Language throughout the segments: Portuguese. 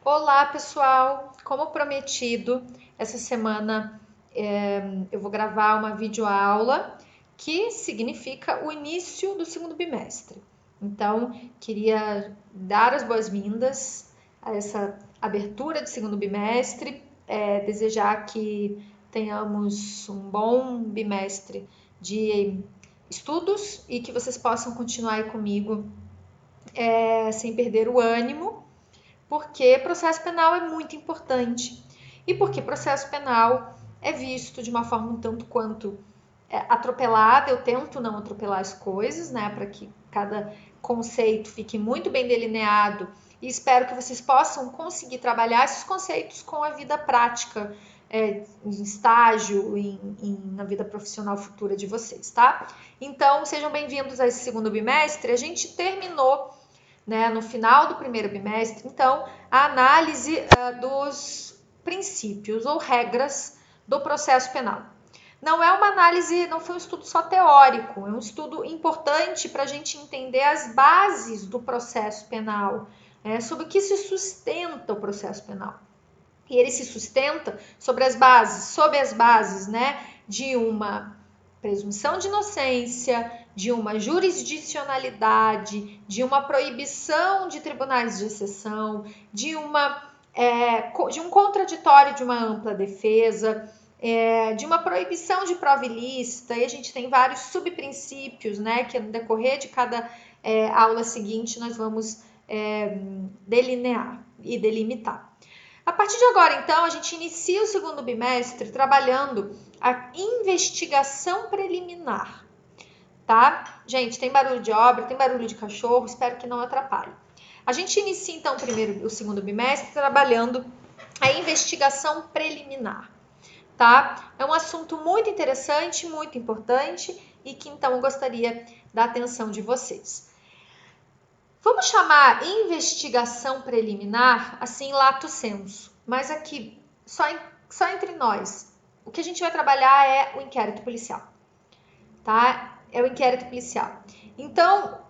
Olá, pessoal! Como prometido, essa semana eu vou gravar uma videoaula que significa o início do segundo bimestre. Então, queria dar as boas-vindas a essa abertura de segundo bimestre, desejar que tenhamos um bom bimestre de estudos e que vocês possam continuar aí comigo sem perder o ânimo, porque processo penal é muito importante e porque processo penal é visto de uma forma um tanto quanto atropelada. Eu tento não atropelar as coisas, né, para que cada conceito fique muito bem delineado, e espero que vocês possam conseguir trabalhar esses conceitos com a vida prática, em estágio, na vida profissional futura de vocês, tá? Então, sejam bem-vindos a esse segundo bimestre. A gente terminou, né, no final do primeiro bimestre, então, a análise dos princípios ou regras do processo penal. Não é uma análise, não foi um estudo só teórico, é um estudo importante para a gente entender as bases do processo penal, sobre o que se sustenta o processo penal. E ele se sustenta sobre as bases, né, de uma presunção de inocência, de uma jurisdicionalidade, de uma proibição de tribunais de exceção, de um contraditório de uma ampla defesa, de uma proibição de prova ilícita, e a gente tem vários subprincípios, né, que no decorrer de cada aula seguinte nós vamos delinear e delimitar. A partir de agora, então, a gente inicia o segundo bimestre trabalhando a investigação preliminar, tá? Gente, tem barulho de obra, tem barulho de cachorro, espero que não atrapalhe. A gente inicia, então, o segundo bimestre trabalhando a investigação preliminar, tá? É um assunto muito interessante, muito importante e que, então, eu gostaria da atenção de vocês. Vamos chamar investigação preliminar, assim, lato sensu, mas aqui, só entre nós, o que a gente vai trabalhar é o inquérito policial, tá? É o inquérito policial. Então,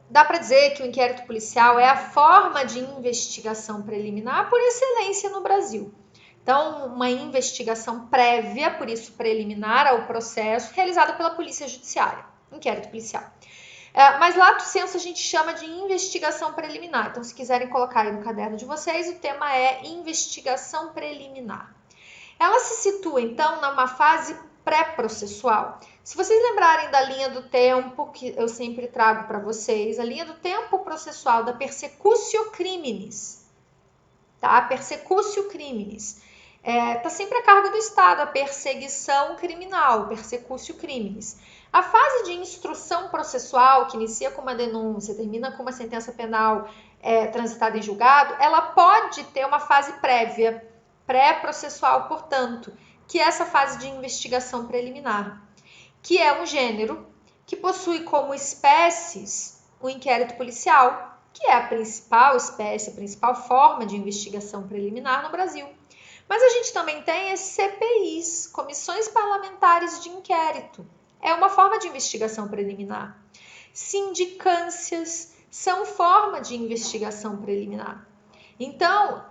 dá para dizer que o inquérito policial é a forma de investigação preliminar por excelência no Brasil. Então, uma investigação prévia, por isso preliminar ao processo, realizada pela Polícia Judiciária, inquérito policial. Mas lato sensu a gente chama de investigação preliminar. Então, se quiserem colocar aí no caderno de vocês, o tema é investigação preliminar. Ela se situa, então, numa fase pré-processual. Se vocês lembrarem da linha do tempo que eu sempre trago para vocês, a linha do tempo processual da persecutio criminis, tá? Persecutio criminis. Está sempre a cargo do Estado, a perseguição criminal, persecutio criminis. A fase de instrução processual, que inicia com uma denúncia, termina com uma sentença penal transitada em julgado, ela pode ter uma fase prévia, pré-processual, portanto, que é essa fase de investigação preliminar, que é um gênero que possui como espécies o inquérito policial, que é a principal espécie, a principal forma de investigação preliminar no Brasil. Mas a gente também tem as CPIs, comissões parlamentares de inquérito. É uma forma de investigação preliminar. Sindicâncias são forma de investigação preliminar. Então,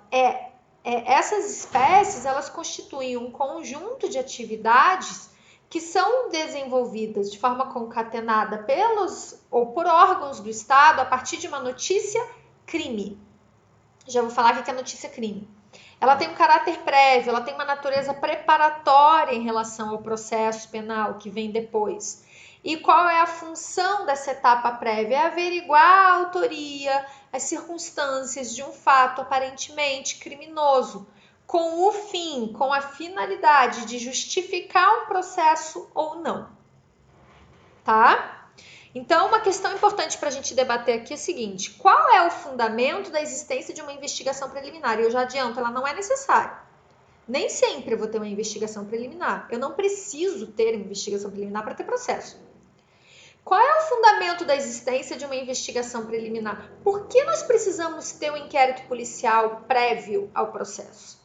essas espécies, elas constituem um conjunto de atividades que são desenvolvidas de forma concatenada pelos ou por órgãos do Estado a partir de uma notícia crime. Já vou falar o que é notícia crime. Ela tem um caráter prévio, ela tem uma natureza preparatória em relação ao processo penal que vem depois. E qual é a função dessa etapa prévia? É averiguar a autoria, as circunstâncias de um fato aparentemente criminoso, com o fim, com a finalidade de justificar um processo ou não. Tá? Então, uma questão importante para a gente debater aqui é a seguinte: qual é o fundamento da existência de uma investigação preliminar? E eu já adianto, ela não é necessária. Nem sempre eu vou ter uma investigação preliminar. Eu não preciso ter uma investigação preliminar para ter processo. Qual é o fundamento da existência de uma investigação preliminar? Por que nós precisamos ter um inquérito policial prévio ao processo?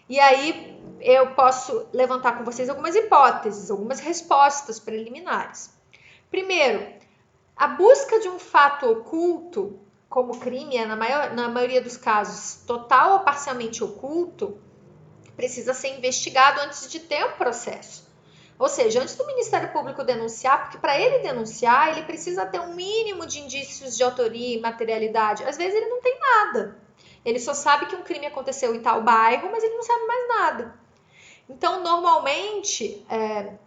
E aí eu posso levantar com vocês algumas hipóteses, algumas respostas preliminares. Primeiro, a busca de um fato oculto como crime é, na maioria dos casos, total ou parcialmente oculto, precisa ser investigado antes de ter um processo. Ou seja, antes do Ministério Público denunciar, porque para ele denunciar, ele precisa ter um mínimo de indícios de autoria e materialidade. Às vezes ele não tem nada. Ele só sabe que um crime aconteceu em tal bairro, mas ele não sabe mais nada. Então, normalmente,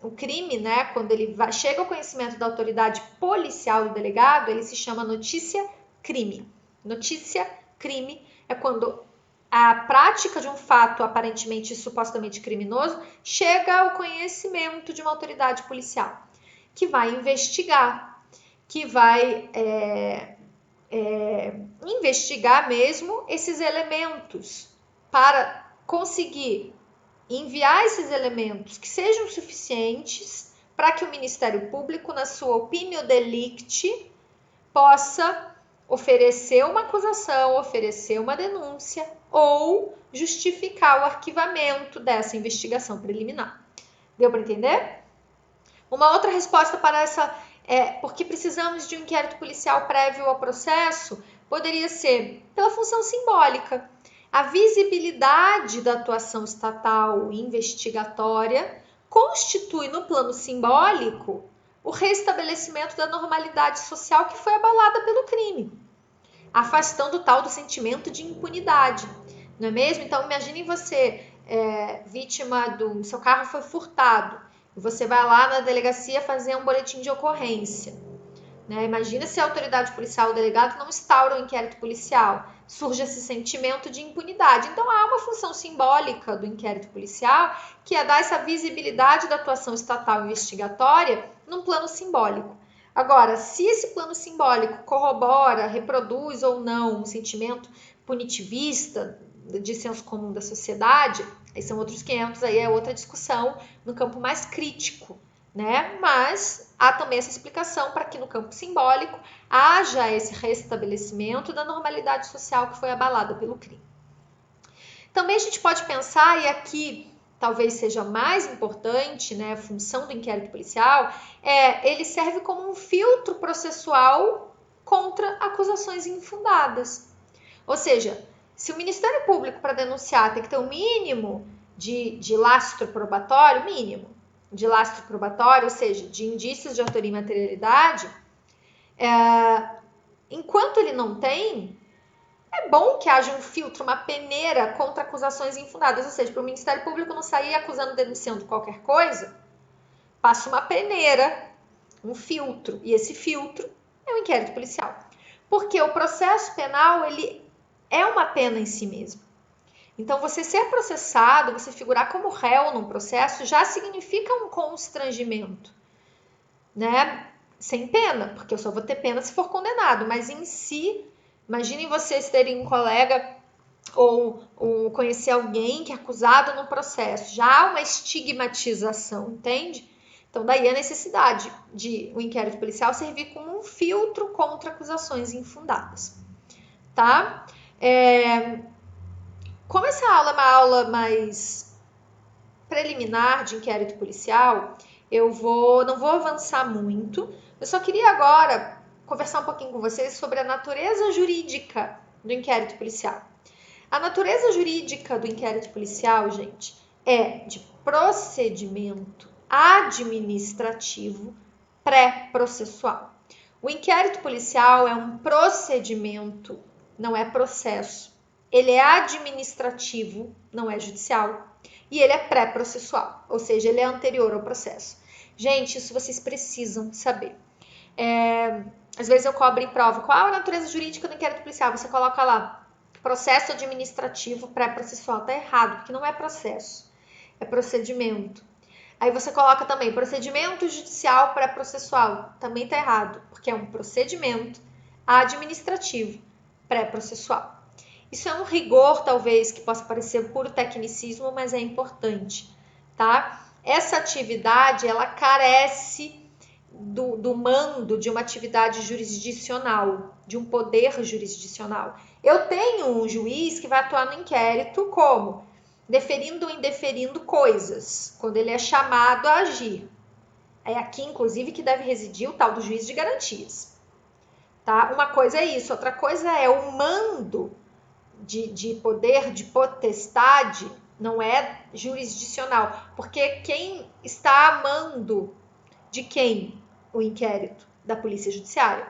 o crime, né, quando ele chega ao conhecimento da autoridade policial do delegado, ele se chama notícia-crime. Notícia-crime é quando a prática de um fato aparentemente e supostamente criminoso chega ao conhecimento de uma autoridade policial, que vai investigar, que vai investigar mesmo esses elementos para conseguir enviar esses elementos que sejam suficientes para que o Ministério Público, na sua opinião delicti, possa oferecer uma acusação, oferecer uma denúncia ou justificar o arquivamento dessa investigação preliminar. Deu para entender? Uma outra resposta para essa porque precisamos de um inquérito policial prévio ao processo poderia ser pela função simbólica. A visibilidade da atuação estatal investigatória constitui no plano simbólico o restabelecimento da normalidade social que foi abalada pelo crime, afastando o tal do sentimento de impunidade, não é mesmo? Então, imagine você, vítima do seu carro foi furtado, e você vai lá na delegacia fazer um boletim de ocorrência. Né? Imagina se a autoridade policial, o delegado, não instaura o inquérito policial. Surge esse sentimento de impunidade. Então, há uma função simbólica do inquérito policial, que é dar essa visibilidade da atuação estatal investigatória num plano simbólico. Agora, se esse plano simbólico corrobora, reproduz ou não um sentimento punitivista, de senso comum da sociedade, aí são outros 500, aí é outra discussão no campo mais crítico, né? Mas há também essa explicação para que no campo simbólico haja esse restabelecimento da normalidade social que foi abalada pelo crime. Também a gente pode pensar, e aqui talvez seja mais importante, né, a função do inquérito policial, ele serve como um filtro processual contra acusações infundadas. Ou seja, se o Ministério Público, para denunciar, tem que ter um mínimo de lastro probatório, ou seja, de indícios de autoria e materialidade, enquanto ele não tem, é bom que haja um filtro, uma peneira contra acusações infundadas, ou seja, para o Ministério Público não sair acusando, denunciando qualquer coisa, passa uma peneira, um filtro, e esse filtro é o inquérito policial. Porque o processo penal, ele é uma pena em si mesmo. Então, você ser processado, você figurar como réu num processo, já significa um constrangimento, né? Sem pena, porque eu só vou ter pena se for condenado, mas em si, imaginem vocês terem um colega ou conhecer alguém que é acusado no processo, já há uma estigmatização, entende? Então, daí a necessidade de o inquérito policial servir como um filtro contra acusações infundadas, tá? Como essa aula é uma aula mais preliminar de inquérito policial, eu não vou avançar muito. Eu só queria agora conversar um pouquinho com vocês sobre a natureza jurídica do inquérito policial. A natureza jurídica do inquérito policial, gente, é de procedimento administrativo pré-processual. O inquérito policial é um procedimento, não é processo. Ele é administrativo, não é judicial. E ele é pré-processual, ou seja, ele é anterior ao processo. Gente, isso vocês precisam saber. Às vezes eu cobro em prova qual a natureza jurídica do inquérito policial. Você coloca lá, processo administrativo pré-processual. Tá errado, porque não é processo, é procedimento. Aí você coloca também procedimento judicial pré-processual. Também tá errado, porque é um procedimento administrativo pré-processual. Isso é um rigor, talvez, que possa parecer puro tecnicismo, mas é importante, tá? Essa atividade, ela carece do mando de uma atividade jurisdicional, de um poder jurisdicional. Eu tenho um juiz que vai atuar no inquérito como? Deferindo ou indeferindo coisas, quando ele é chamado a agir. É aqui, inclusive, que deve residir o tal do juiz de garantias. tá? Uma coisa é isso, outra coisa é o mando de poder, de potestade, não é jurisdicional, porque quem está a mando de quem? O inquérito da Polícia Judiciária.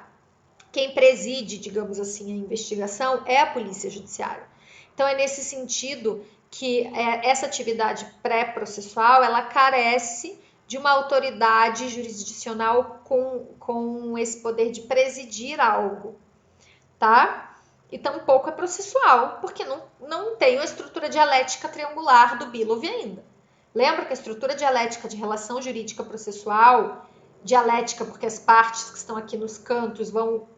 Quem preside, digamos assim, a investigação é a Polícia Judiciária. Então é nesse sentido que essa atividade pré-processual, ela carece de uma autoridade jurisdicional com esse poder de presidir algo, tá? E tampouco é processual, porque não tem a estrutura dialética triangular do Bilov ainda. Lembra que a estrutura dialética de relação jurídica processual, dialética porque as partes que estão aqui nos cantos vão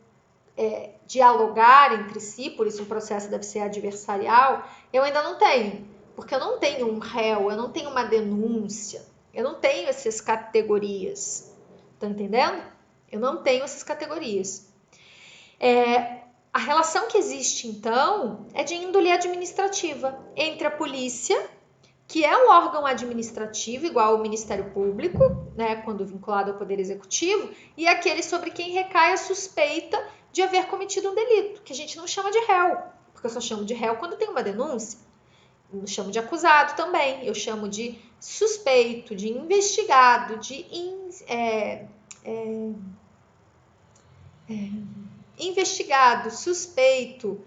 dialogar entre si, por isso o processo deve ser adversarial, eu ainda não tenho, porque eu não tenho um réu, eu não tenho uma denúncia, eu não tenho essas categorias, tá entendendo? Eu não tenho essas categorias. A relação que existe, então, é de índole administrativa entre a polícia, que é um órgão administrativo, igual ao Ministério Público, né, quando vinculado ao Poder Executivo, e aquele sobre quem recai a suspeita de haver cometido um delito, que a gente não chama de réu, porque eu só chamo de réu quando tem uma denúncia. Eu chamo de acusado também, eu chamo de suspeito, de investigado, de investigado, suspeito.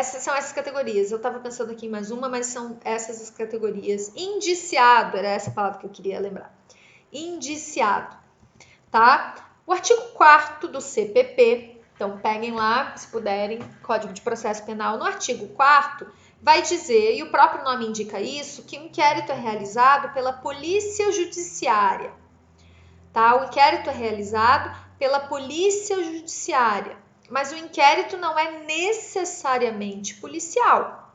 São essas categorias. Eu estava pensando aqui em mais uma, mas são essas as categorias. Indiciado, era essa palavra que eu queria lembrar. Indiciado, tá? O artigo 4º do CPP, então peguem lá, se puderem, Código de Processo Penal, no artigo 4º, vai dizer, e o próprio nome indica isso, que o inquérito é realizado pela Polícia Judiciária, tá? O inquérito é realizado pela Polícia Judiciária, mas o inquérito não é necessariamente policial.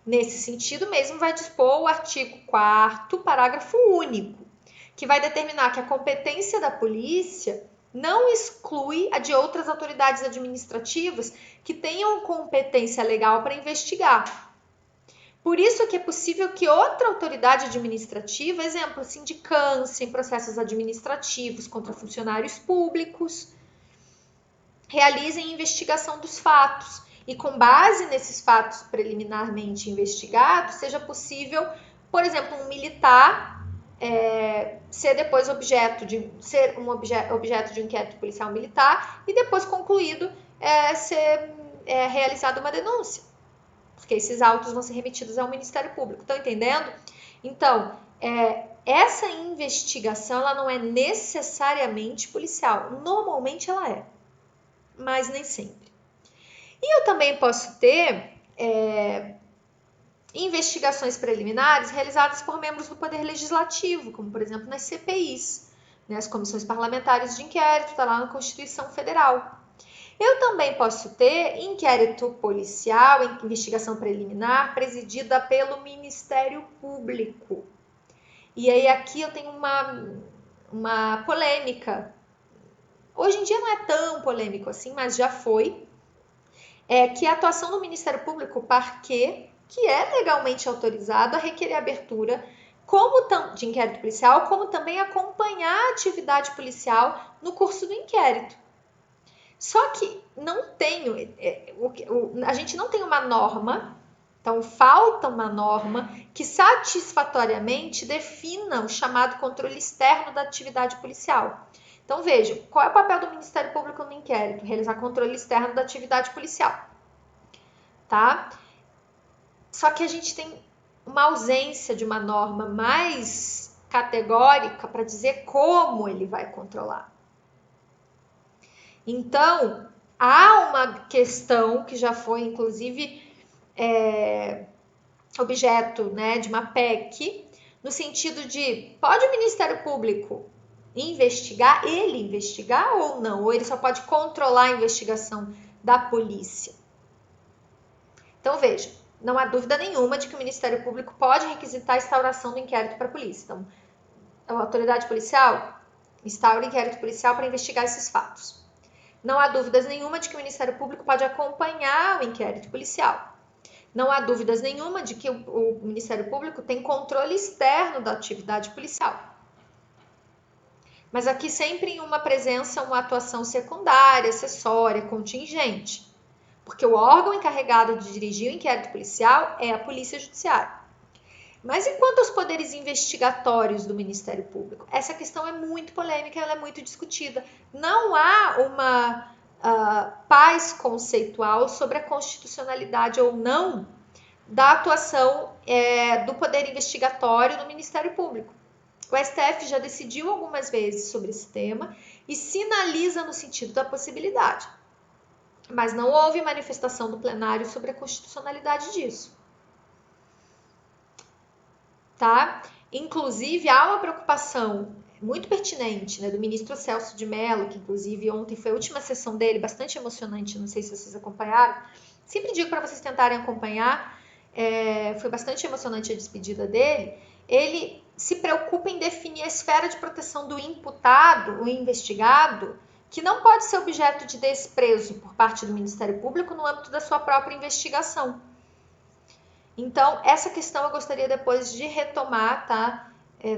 Nesse sentido mesmo, vai dispor o artigo 4º, parágrafo único, que vai determinar que a competência da polícia não exclui a de outras autoridades administrativas que tenham competência legal para investigar. Por isso que é possível que outra autoridade administrativa, exemplo, sindicância em processos administrativos contra funcionários públicos, realizem investigação dos fatos e com base nesses fatos preliminarmente investigados, seja possível, por exemplo, um militar ser depois objeto de um inquérito policial militar e depois concluído ser realizada uma denúncia, porque esses autos vão ser remetidos ao Ministério Público. Estão entendendo? Então, essa investigação ela não é necessariamente policial. Normalmente ela é, mas nem sempre. E eu também posso ter investigações preliminares realizadas por membros do Poder Legislativo, como, por exemplo, nas CPIs, né, as comissões parlamentares de inquérito, está lá na Constituição Federal. Eu também posso ter inquérito policial, investigação preliminar, presidida pelo Ministério Público. E aí aqui eu tenho uma polêmica. Hoje em dia não é tão polêmico assim, mas já foi. Que a atuação do Ministério Público, o parquê, que é legalmente autorizado a requerer abertura de inquérito policial, como também acompanhar a atividade policial no curso do inquérito. Só que a gente não tem uma norma, então falta uma norma que satisfatoriamente defina o chamado controle externo da atividade policial. Então veja, qual é o papel do Ministério Público no inquérito? Realizar controle externo da atividade policial, tá? Só que a gente tem uma ausência de uma norma mais categórica para dizer como ele vai controlar. Então, há uma questão que já foi, inclusive, objeto, né, de uma PEC, no sentido de, pode o Ministério Público investigar ou não? Ou ele só pode controlar a investigação da polícia? Então, veja, não há dúvida nenhuma de que o Ministério Público pode requisitar a instauração do inquérito para a polícia. Então, a autoridade policial instaura o inquérito policial para investigar esses fatos. Não há dúvidas nenhuma de que o Ministério Público pode acompanhar o inquérito policial. Não há dúvidas nenhuma de que o Ministério Público tem controle externo da atividade policial. mas aqui sempre em uma presença, uma atuação secundária, acessória, contingente. Porque o órgão encarregado de dirigir o inquérito policial é a Polícia Judiciária. Mas enquanto aos poderes investigatórios do Ministério Público, essa questão é muito polêmica, ela é muito discutida. Não há uma paz conceitual sobre a constitucionalidade ou não da atuação do poder investigatório no Ministério Público. O STF já decidiu algumas vezes sobre esse tema e sinaliza no sentido da possibilidade. Mas não houve manifestação do plenário sobre a constitucionalidade disso. Tá? Inclusive, há uma preocupação muito pertinente, né, do ministro Celso de Mello, que inclusive ontem foi a última sessão dele, bastante emocionante, não sei se vocês acompanharam. Sempre digo para vocês tentarem acompanhar, foi bastante emocionante a despedida dele. Ele se preocupa em definir a esfera de proteção do imputado, o investigado, que não pode ser objeto de desprezo por parte do Ministério Público no âmbito da sua própria investigação. Então, essa questão eu gostaria depois de retomar, tá?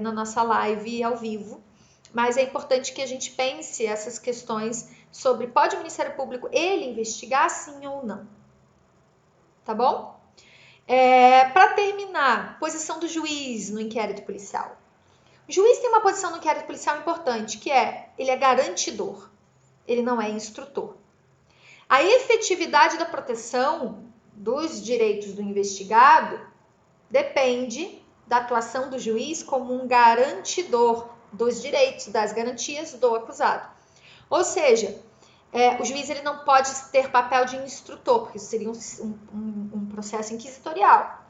Na nossa live ao vivo. Mas é importante que a gente pense essas questões sobre pode o Ministério Público ele investigar sim ou não. Tá bom? Para terminar, posição do juiz no inquérito policial. O juiz tem uma posição no inquérito policial importante, que ele é garantidor, ele não é instrutor. A efetividade da proteção dos direitos do investigado depende da atuação do juiz como um garantidor dos direitos, das garantias do acusado. Ou seja, o juiz ele não pode ter papel de instrutor, porque isso seria um processo inquisitorial.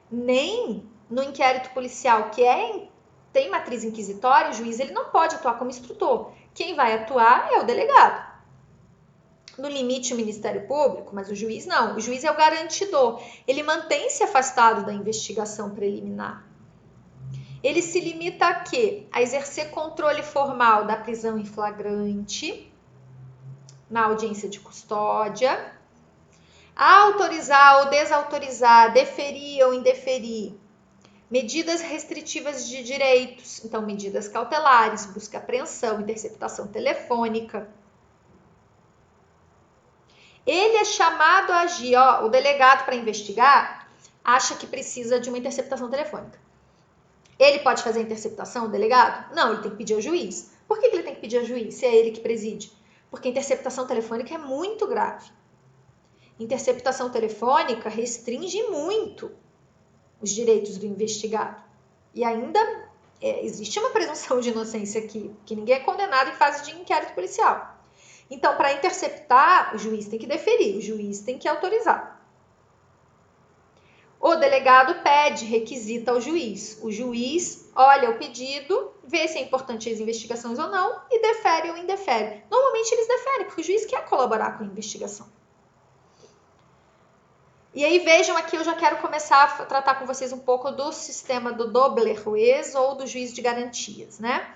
Nem no inquérito policial, que tem matriz inquisitória, o juiz ele não pode atuar como instrutor. Quem vai atuar é o delegado. No limite, o Ministério Público, mas o juiz não. O juiz é o garantidor. Ele mantém-se afastado da investigação preliminar. Ele se limita a quê? A exercer controle formal da prisão em flagrante, na audiência de custódia, a autorizar ou desautorizar, deferir ou indeferir medidas restritivas de direitos, então medidas cautelares, busca e apreensão, interceptação telefônica. Ele é chamado a agir, o delegado para investigar acha que precisa de uma interceptação telefônica. Ele pode fazer a interceptação, o delegado? Não, ele tem que pedir ao juiz. Por que ele tem que pedir ao juiz, se é ele que preside? Porque a interceptação telefônica é muito grave. Interceptação telefônica restringe muito os direitos do investigado. E ainda existe uma presunção de inocência aqui, que ninguém é condenado em fase de inquérito policial. Então, para interceptar, o juiz tem que deferir, o juiz tem que autorizar. O delegado pede, requisita ao juiz. O juiz olha o pedido, vê se é importante as investigações ou não e defere ou indefere. Normalmente eles deferem, porque o juiz quer colaborar com a investigação. E aí vejam aqui, eu já quero começar a tratar com vocês um pouco do sistema do doble juez ou do juiz de garantias, né?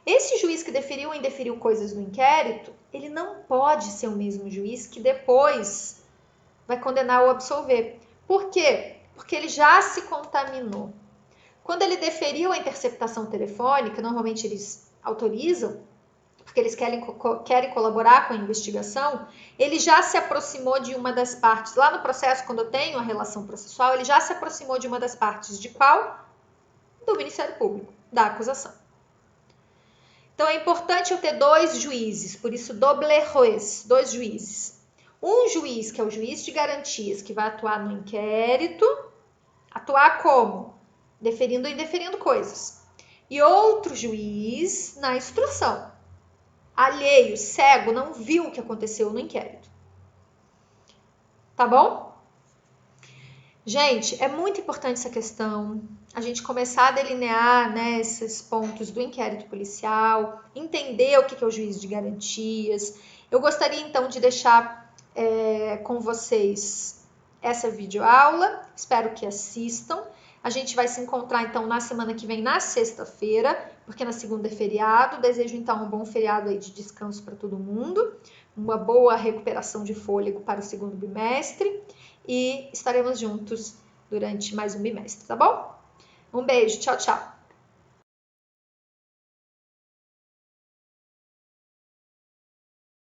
Esse juiz que deferiu ou indeferiu coisas no inquérito, ele não pode ser o mesmo juiz que depois vai condenar ou absolver. Por quê? Porque ele já se contaminou. Quando ele deferiu a interceptação telefônica, normalmente eles autorizam, porque eles querem colaborar com a investigação, ele já se aproximou de uma das partes. Lá no processo, quando eu tenho a relação processual, ele já se aproximou de uma das partes. De qual? Do Ministério Público, da acusação. Então, é importante eu ter dois juízes, por isso, doble juez, dois juízes. Um juiz, que é o juiz de garantias, que vai atuar no inquérito, atuar como? Deferindo ou indeferindo coisas. E outro juiz na instrução. Alheio, cego, não viu o que aconteceu no inquérito. Tá bom? Gente, é muito importante essa questão, a gente começar a delinear, né, esses pontos do inquérito policial, entender o que é o juiz de garantias. Eu gostaria, então, de deixar com vocês essa videoaula, espero que assistam. A gente vai se encontrar, então, na semana que vem, na sexta-feira, porque na segunda é feriado. Desejo, então, um bom feriado aí de descanso para todo mundo, uma boa recuperação de fôlego para o segundo bimestre e estaremos juntos durante mais um bimestre, tá bom? Um beijo, tchau, tchau!